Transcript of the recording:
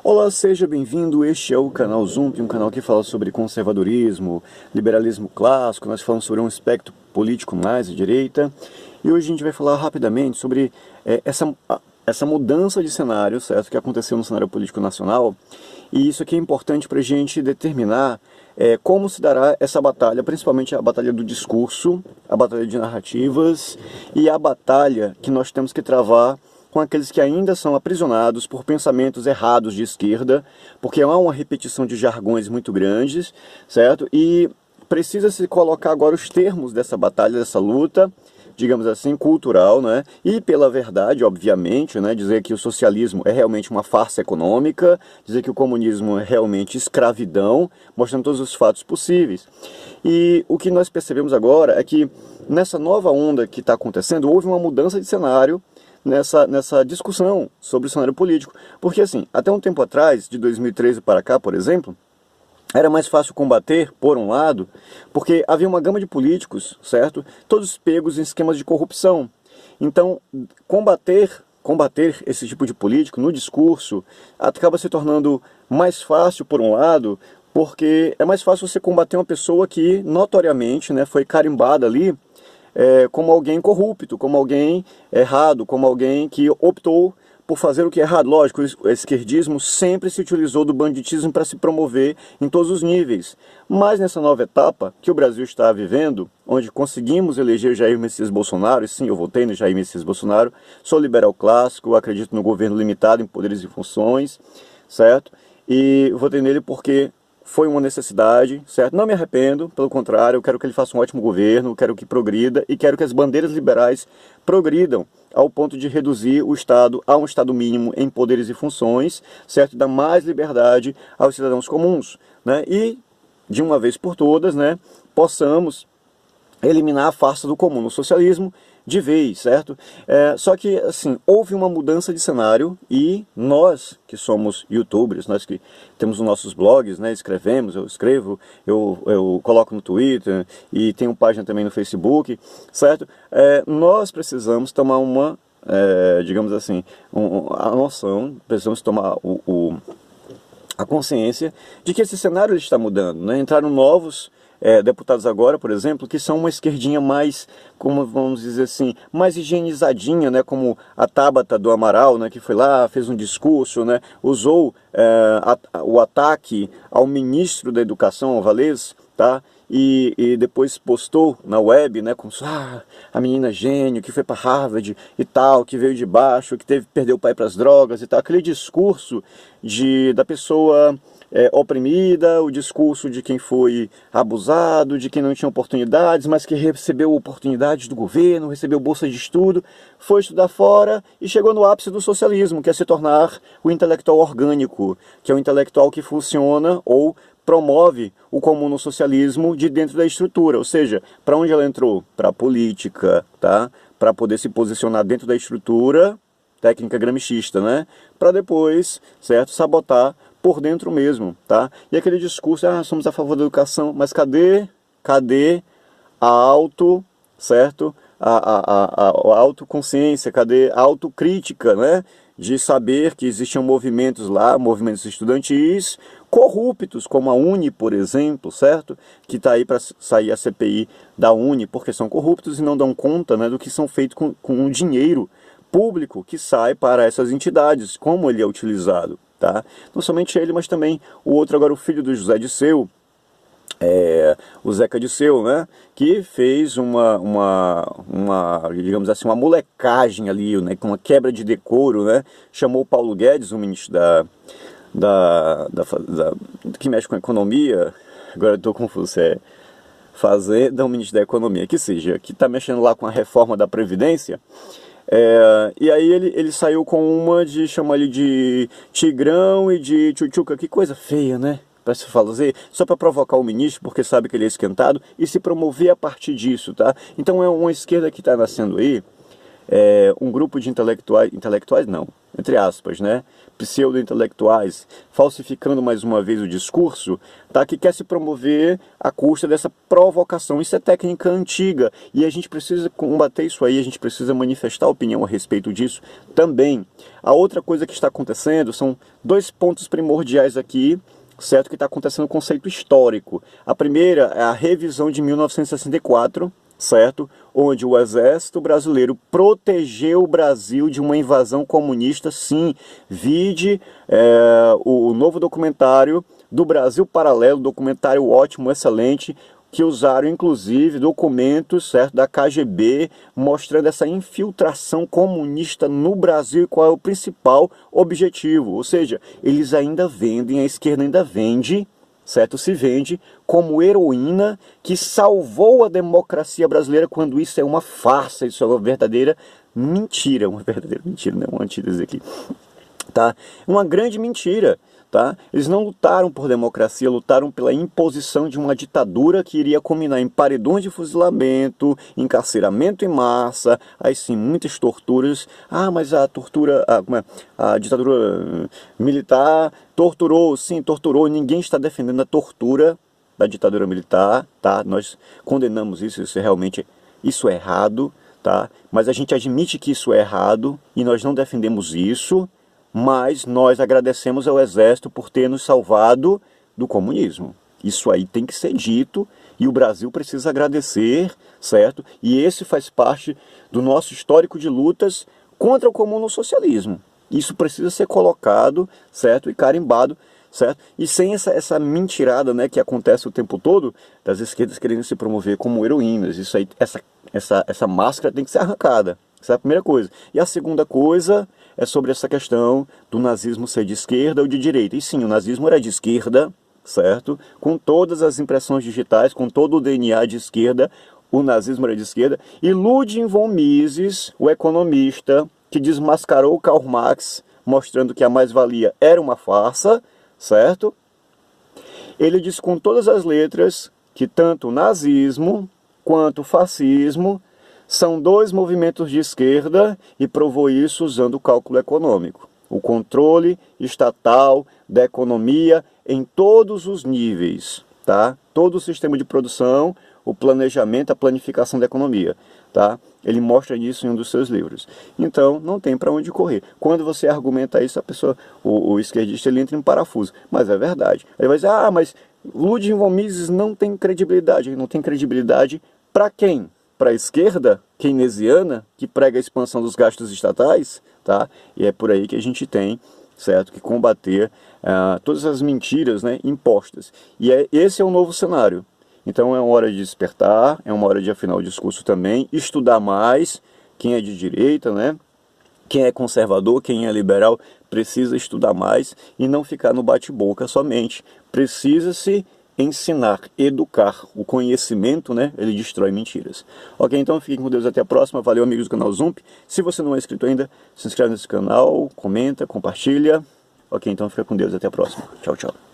Olá, seja bem-vindo. Este é o canal Zump, um canal que fala sobre conservadorismo, liberalismo clássico. Nós falamos sobre um espectro político mais à direita. E hoje a gente vai falar rapidamente sobre essa mudança de cenário, certo, que aconteceu no cenário político nacional. E isso aqui é importante para a gente determinar como se dará essa batalha, principalmente a batalha do discurso, a batalha de narrativas e a batalha que nós temos que travar com aqueles que ainda são aprisionados por pensamentos errados de esquerda, porque há uma repetição de jargões muito grandes, certo? E precisa se colocar agora os termos dessa batalha, dessa luta, digamos assim, cultural, né? E pela verdade, obviamente, né? Dizer que o socialismo é realmente uma farsa econômica, dizer que o comunismo é realmente escravidão, mostrando todos os fatos possíveis. E o que nós percebemos agora é que nessa nova onda que está acontecendo, houve uma mudança de cenário nessa discussão sobre o cenário político. Porque assim, até um tempo atrás, de 2013 para cá, por exemplo, era mais fácil combater, por um lado, porque havia uma gama de políticos, certo? Todos pegos em esquemas de corrupção. Então, combater esse tipo de político no discurso acaba se tornando mais fácil, por um lado, porque é mais fácil você combater uma pessoa que, notoriamente, né, foi carimbada ali como alguém corrupto, como alguém errado, como alguém que optou por fazer o que é errado. Lógico, o esquerdismo sempre se utilizou do banditismo para se promover em todos os níveis. Mas nessa nova etapa que o Brasil está vivendo, onde conseguimos eleger Jair Messias Bolsonaro, e sim, eu votei no Jair Messias Bolsonaro, sou liberal clássico, acredito no governo limitado em poderes e funções, certo? E votei nele porque foi uma necessidade, certo? Não me arrependo, pelo contrário, eu quero que ele faça um ótimo governo, quero que progrida e quero que as bandeiras liberais progridam ao ponto de reduzir o Estado a um Estado mínimo em poderes e funções, certo? Dar mais liberdade aos cidadãos comuns, né? E, de uma vez por todas, né, possamos eliminar a farsa do comum no socialismo de vez, certo? Só que, assim, houve uma mudança de cenário e nós, que somos youtubers, nós que temos os nossos blogs, né, escrevemos, eu escrevo, eu coloco no Twitter e tenho página também no Facebook, certo? Nós precisamos tomar uma, digamos assim, a noção, precisamos tomar a consciência de que esse cenário está mudando, né? Entraram novos deputados agora, por exemplo, que são uma esquerdinha mais, como vamos dizer assim, mais higienizadinha, né, como a Tabata do Amaral, né, que foi lá, fez um discurso, né, usou o ataque ao ministro da Educação, ao Valês, tá? E depois postou na web, né, como a menina gênio que foi para Harvard e tal, que veio de baixo, que perdeu o pai para as drogas e tal, aquele discurso da pessoa oprimida, o discurso de quem foi abusado, de quem não tinha oportunidades, mas que recebeu oportunidades do governo, recebeu bolsa de estudo, foi estudar fora e chegou no ápice do socialismo, que é se tornar o intelectual orgânico, que é o intelectual que funciona ou promove o comum no socialismo de dentro da estrutura, ou seja, para onde ela entrou? Para a política, tá? Para poder se posicionar dentro da estrutura, técnica gramscista, né? Para depois, certo, sabotar por dentro mesmo, tá? E aquele discurso, somos a favor da educação, mas cadê a certo? A autoconsciência, cadê a autocrítica, né? De saber que existiam movimentos lá, movimentos estudantis, corruptos, como a Uni, por exemplo, certo? Que está aí para sair a CPI da Uni, porque são corruptos e não dão conta, né, do que são feitos com o dinheiro público que sai para essas entidades, como ele é utilizado, tá? Não somente ele, mas também o outro, agora o filho do José Disseu, o Zeca Disseu, né, que fez digamos assim, uma molecagem ali, né, com uma quebra de decoro, né, chamou o Paulo Guedes, o ministro que mexe com a economia, agora eu estou confuso, Fazenda, o ministro da Economia, que seja, que está mexendo lá com a reforma da Previdência. E aí ele saiu com uma de chamar ele de Tigrão e de Tchutchuca, que coisa feia, né? Para se fazer, só para provocar o ministro, porque sabe que ele é esquentado, e se promover a partir disso, tá? Então é uma esquerda que está nascendo aí, um grupo de intelectuais não, entre aspas, né, pseudo-intelectuais, falsificando mais uma vez o discurso, tá, que quer se promover à custa dessa provocação. Isso é técnica antiga e a gente precisa combater isso aí, a gente precisa manifestar opinião a respeito disso também. A outra coisa que está acontecendo são dois pontos primordiais aqui, certo, que está acontecendo no conceito histórico. A primeira é a revisão de 1964, certo? Onde o exército brasileiro protegeu o Brasil de uma invasão comunista, sim. Vide o novo documentário do Brasil Paralelo, documentário ótimo, excelente, que usaram inclusive documentos, certo, da KGB, mostrando essa infiltração comunista no Brasil e qual é o principal objetivo. Ou seja, eles ainda vendem, a esquerda ainda vende, certo? Se vende como heroína que salvou a democracia brasileira, quando isso é uma farsa, isso é uma verdadeira mentira, né? Uma antítese aqui, tá? Uma grande mentira. Tá? Eles não lutaram por democracia, lutaram pela imposição de uma ditadura que iria culminar em paredões de fuzilamento, encarceramento em massa, aí sim, muitas torturas. Ah, mas a tortura, a ditadura militar torturou, sim, torturou. Ninguém está defendendo a tortura da ditadura militar, tá? Nós condenamos isso, isso é errado, tá? Mas a gente admite que isso é errado e nós não defendemos isso. Mas nós agradecemos ao exército por ter nos salvado do comunismo. Isso aí tem que ser dito e o Brasil precisa agradecer, certo? E esse faz parte do nosso histórico de lutas contra o comuno-socialismo. Isso precisa ser colocado, certo? E carimbado, certo? E sem essa mentirada, né, que acontece o tempo todo, das esquerdas querendo se promover como heroínas. Isso aí, essa máscara tem que ser arrancada. Essa é a primeira coisa. E a segunda coisa é sobre essa questão do nazismo ser de esquerda ou de direita. E sim, o nazismo era de esquerda, certo? Com todas as impressões digitais, com todo o DNA de esquerda, o nazismo era de esquerda. E Ludwig von Mises, o economista, que desmascarou Karl Marx, mostrando que a mais-valia era uma farsa, certo? Ele disse com todas as letras que tanto o nazismo quanto o fascismo são dois movimentos de esquerda e provou isso usando o cálculo econômico. O controle estatal da economia em todos os níveis, tá? Todo o sistema de produção, o planejamento, a planificação da economia, tá? Ele mostra isso em um dos seus livros. Então, não tem para onde correr. Quando você argumenta isso, a pessoa, o esquerdista, ele entra em parafuso. Mas é verdade. Ele vai dizer, ah, mas Ludwig von Mises não tem credibilidade. Não tem credibilidade para quem? Para a esquerda keynesiana, que prega a expansão dos gastos estatais, tá? E é por aí que a gente tem, certo, que combater todas as mentiras, né, impostas. E esse é o novo cenário. Então é uma hora de despertar, é uma hora de afinar o discurso também, estudar mais, quem é de direita, né? Quem é conservador, quem é liberal, precisa estudar mais e não ficar no bate-boca somente. Precisa-se ensinar, educar. O conhecimento, né, ele destrói mentiras. Ok, então fiquem com Deus, até a próxima. Valeu, amigos do canal Zump. Se você não é inscrito ainda, se inscreve nesse canal, comenta, compartilha. Ok, então fica com Deus, até a próxima. Tchau, tchau.